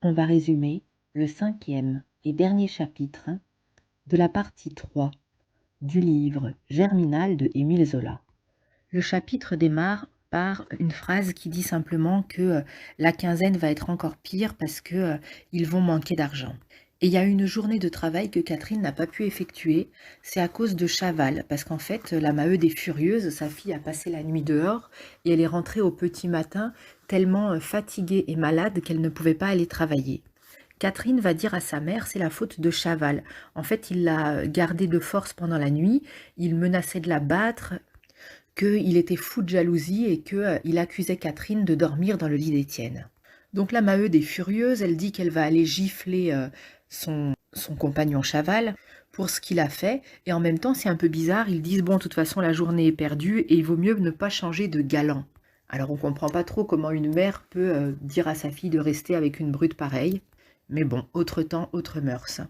On va résumer le 5e et dernier chapitre de la partie 3 du livre Germinal de Émile Zola. Le chapitre démarre par une phrase qui dit simplement que la quinzaine va être encore pire parce que ils vont manquer d'argent. Et il y a une journée de travail que Catherine n'a pas pu effectuer, c'est à cause de Chaval, parce qu'en fait, la Maheude est furieuse, sa fille a passé la nuit dehors, et elle est rentrée au petit matin tellement fatiguée et malade qu'elle ne pouvait pas aller travailler. Catherine va dire à sa mère, c'est la faute de Chaval. En fait, il l'a gardée de force pendant la nuit, il menaçait de la battre, qu'il était fou de jalousie et qu'il accusait Catherine de dormir dans le lit d'Étienne. Donc la Maheude est furieuse, elle dit qu'elle va aller gifler son compagnon Chaval pour ce qu'il a fait, et en même temps c'est un peu bizarre, ils disent bon de toute façon la journée est perdue et il vaut mieux ne pas changer de galant. Alors on comprend pas trop comment une mère peut dire à sa fille de rester avec une brute pareille, mais bon, autre temps, autre mœurs.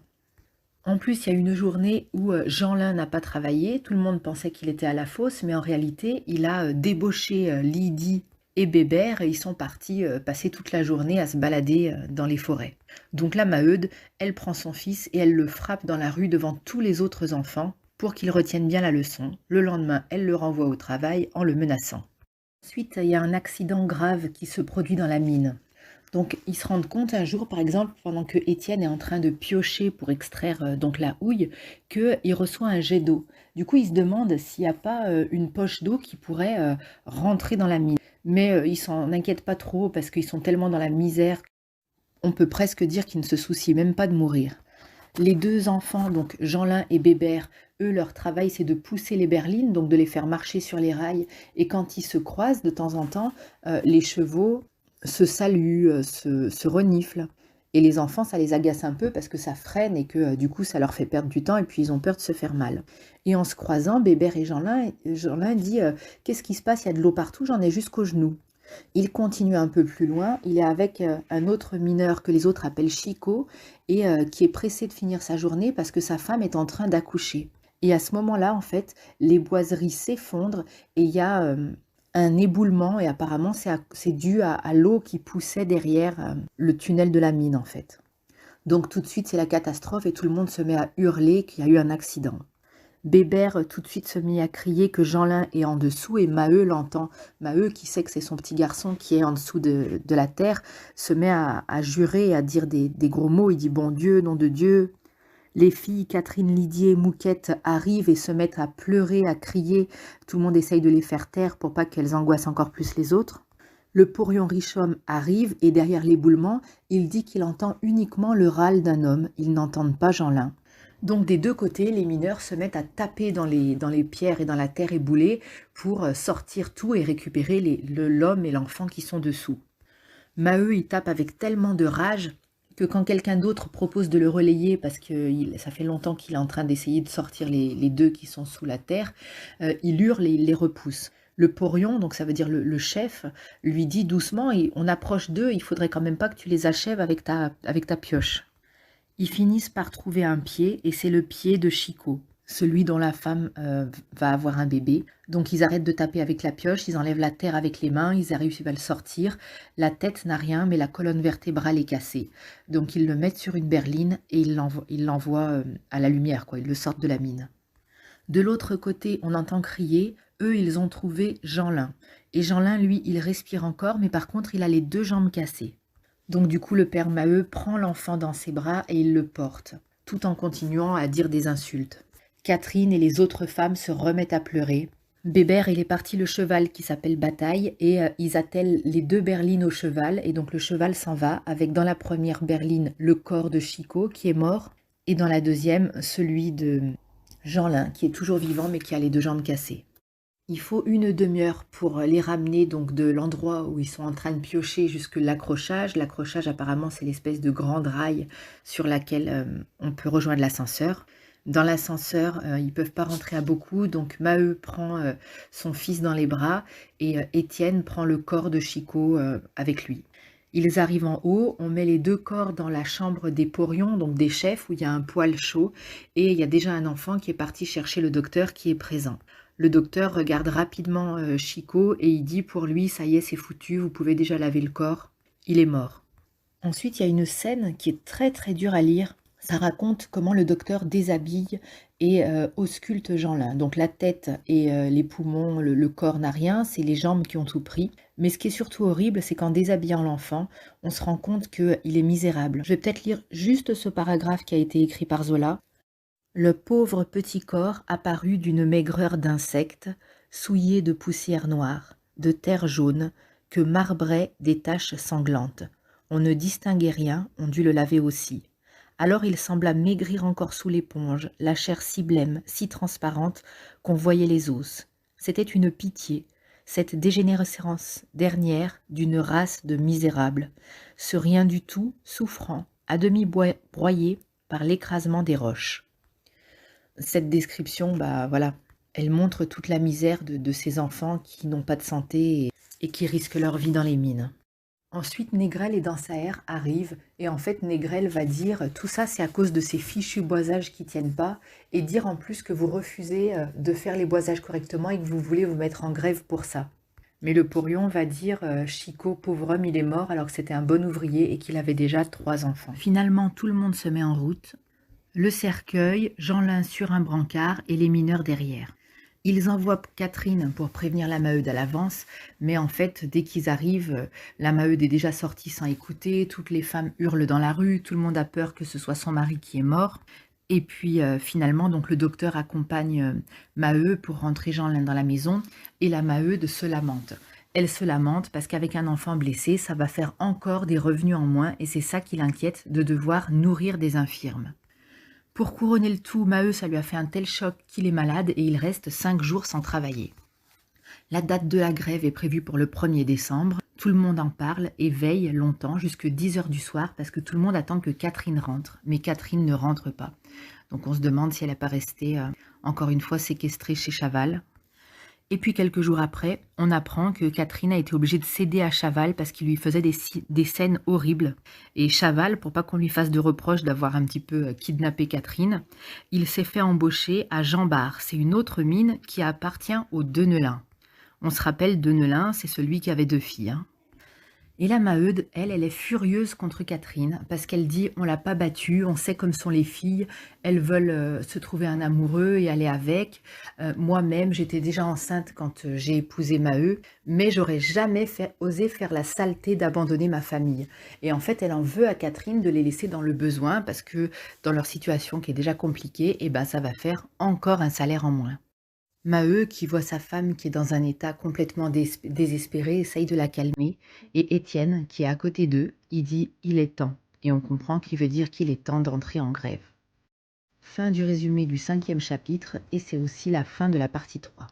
En plus, il y a une journée où Jeanlin n'a pas travaillé, tout le monde pensait qu'il était à la fosse, mais en réalité, il a débauché Lydie et Bébert et ils sont partis passer toute la journée à se balader dans les forêts. Donc la Maheude, elle prend son fils et elle le frappe dans la rue devant tous les autres enfants pour qu'il retienne bien la leçon. Le lendemain, elle le renvoie au travail en le menaçant. Ensuite, il y a un accident grave qui se produit dans la mine. Donc, ils se rendent compte un jour, par exemple, pendant que Étienne est en train de piocher pour extraire donc la houille, qu'il reçoit un jet d'eau. Du coup, il se demande s'il n'y a pas une poche d'eau qui pourrait rentrer dans la mine. Mais ils s'en inquiètent pas trop parce qu'ils sont tellement dans la misère, on peut presque dire qu'ils ne se soucient même pas de mourir. Les deux enfants, donc Jeanlin et Bébert, eux, leur travail, c'est de pousser les berlines, donc de les faire marcher sur les rails. Et quand ils se croisent, de temps en temps, les chevaux se saluent, se reniflent. Et les enfants, ça les agace un peu parce que ça freine et que du coup, ça leur fait perdre du temps et puis ils ont peur de se faire mal. Et en se croisant, Bébert et Jeanlin dit qu'est-ce qui se passe? Il y a de l'eau partout, j'en ai jusqu'aux genoux. Il continue un peu plus loin, il est avec un autre mineur que les autres appellent Chico et qui est pressé de finir sa journée parce que sa femme est en train d'accoucher. Et à ce moment-là, en fait, les boiseries s'effondrent et il y a un éboulement et apparemment c'est dû à l'eau qui poussait derrière le tunnel de la mine en fait. Donc tout de suite c'est la catastrophe et tout le monde se met à hurler qu'il y a eu un accident. Bébert tout de suite se mit à crier que Jeanlin est en dessous et Maheu l'entend. Maheu, qui sait que c'est son petit garçon qui est en dessous de la terre, se met à jurer et à dire des gros mots. Il dit « Bon Dieu, nom de Dieu ». Les filles, Catherine, Lydie et Mouquette, arrivent et se mettent à pleurer, à crier. Tout le monde essaye de les faire taire pour pas qu'elles angoissent encore plus les autres. Le porion Richomme arrive et derrière l'éboulement, il dit qu'il entend uniquement le râle d'un homme. Ils n'entendent pas Jeanlin. Donc des deux côtés, les mineurs se mettent à taper dans les pierres et dans la terre éboulée pour sortir tout et récupérer l'homme et l'enfant qui sont dessous. Maheu, il tape avec tellement de rage que quand quelqu'un d'autre propose de le relayer, parce que ça fait longtemps qu'il est en train d'essayer de sortir les deux qui sont sous la terre, il hurle et il les repousse. Le porion, donc ça veut dire le chef, lui dit doucement, on approche d'eux, il faudrait quand même pas que tu les achèves avec ta pioche. Ils finissent par trouver un pied, et c'est le pied de Chico, celui dont la femme va avoir un bébé. Donc ils arrêtent de taper avec la pioche, ils enlèvent la terre avec les mains, ils arrivent à le sortir. La tête n'a rien, mais la colonne vertébrale est cassée. Donc ils le mettent sur une berline et ils l'envoient à la lumière, quoi. Ils le sortent de la mine. De l'autre côté, on entend crier, eux ils ont trouvé Jeanlin. Et Jeanlin, lui, il respire encore, mais par contre il a les deux jambes cassées. Donc du coup, le père Maheu prend l'enfant dans ses bras et il le porte, tout en continuant à dire des insultes. Catherine et les autres femmes se remettent à pleurer. Bébert, il est parti le cheval qui s'appelle Bataille et ils attellent les deux berlines au cheval et donc le cheval s'en va avec dans la première berline le corps de Chico qui est mort et dans la deuxième celui de Jeanlin qui est toujours vivant mais qui a les deux jambes cassées. Il faut une demi-heure pour les ramener donc de l'endroit où ils sont en train de piocher jusque l'accrochage. L'accrochage apparemment c'est l'espèce de grande rail sur laquelle on peut rejoindre l'ascenseur. Dans l'ascenseur, ils ne peuvent pas rentrer à beaucoup, donc Maheu prend son fils dans les bras et Étienne prend le corps de Chico avec lui. Ils arrivent en haut, on met les deux corps dans la chambre des porions, donc des chefs, où il y a un poêle chaud, et il y a déjà un enfant qui est parti chercher le docteur qui est présent. Le docteur regarde rapidement Chico et il dit pour lui, ça y est, c'est foutu, vous pouvez déjà laver le corps, il est mort. Ensuite, il y a une scène qui est très très dure à lire. Ça raconte comment le docteur déshabille et ausculte Jeanlin. Donc la tête et les poumons, le corps n'a rien, c'est les jambes qui ont tout pris. Mais ce qui est surtout horrible, c'est qu'en déshabillant l'enfant, on se rend compte qu'il est misérable. Je vais peut-être lire juste ce paragraphe qui a été écrit par Zola. Le pauvre petit corps apparut d'une maigreur d'insecte, souillé de poussière noire, de terre jaune, que marbraient des taches sanglantes. On ne distinguait rien, on dut le laver aussi. Alors il sembla maigrir encore sous l'éponge, la chair si blême, si transparente, qu'on voyait les os. C'était une pitié, cette dégénérescence dernière d'une race de misérables, ce rien du tout, souffrant, à demi broyé par l'écrasement des roches. Cette description, voilà, elle montre toute la misère de ces enfants qui n'ont pas de santé et qui risquent leur vie dans les mines. Ensuite, Négrel et Dansaert arrivent et en fait Négrel va dire tout ça c'est à cause de ces fichus boisages qui tiennent pas et dire en plus que vous refusez de faire les boisages correctement et que vous voulez vous mettre en grève pour ça. Mais le porion va dire Chicot, pauvre homme, il est mort alors que c'était un bon ouvrier et qu'il avait déjà 3 enfants. Finalement, tout le monde se met en route. Le cercueil, Jeanlin sur un brancard et les mineurs derrière. Ils envoient Catherine pour prévenir la Maheude à l'avance, mais en fait, dès qu'ils arrivent, la Maheude est déjà sortie sans écouter, toutes les femmes hurlent dans la rue, tout le monde a peur que ce soit son mari qui est mort. Et puis finalement, donc le docteur accompagne Maheu pour rentrer Jeanlin dans la maison, et la Maheude se lamente. Elle se lamente parce qu'avec un enfant blessé, ça va faire encore des revenus en moins, et c'est ça qui l'inquiète de devoir nourrir des infirmes. Pour couronner le tout, Maheu, ça lui a fait un tel choc qu'il est malade et il reste 5 jours sans travailler. La date de la grève est prévue pour le 1er décembre. Tout le monde en parle et veille longtemps, jusque 10 heures du soir, parce que tout le monde attend que Catherine rentre. Mais Catherine ne rentre pas. Donc on se demande si elle n'est pas restée, encore une fois, séquestrée chez Chaval. Et puis quelques jours après, on apprend que Catherine a été obligée de céder à Chaval parce qu'il lui faisait des scènes horribles. Et Chaval, pour pas qu'on lui fasse de reproches d'avoir un petit peu kidnappé Catherine, il s'est fait embaucher à Jean Bart. C'est une autre mine qui appartient au Deneulin. On se rappelle, Deneulin, c'est celui qui avait 2 filles. Hein. Et la Maheude, elle est furieuse contre Catherine parce qu'elle dit on l'a pas battue, on sait comme sont les filles, elles veulent se trouver un amoureux et aller avec. Moi-même, j'étais déjà enceinte quand j'ai épousé Maheu, mais j'aurais jamais osé faire la saleté d'abandonner ma famille. Et en fait, elle en veut à Catherine de les laisser dans le besoin parce que dans leur situation qui est déjà compliquée, ça va faire encore un salaire en moins. Maheu, qui voit sa femme qui est dans un état complètement désespéré, essaye de la calmer. Et Étienne, qui est à côté d'eux, il dit « il est temps ». Et on comprend qu'il veut dire qu'il est temps d'entrer en grève. Fin du résumé du 5e chapitre et c'est aussi la fin de la partie 3.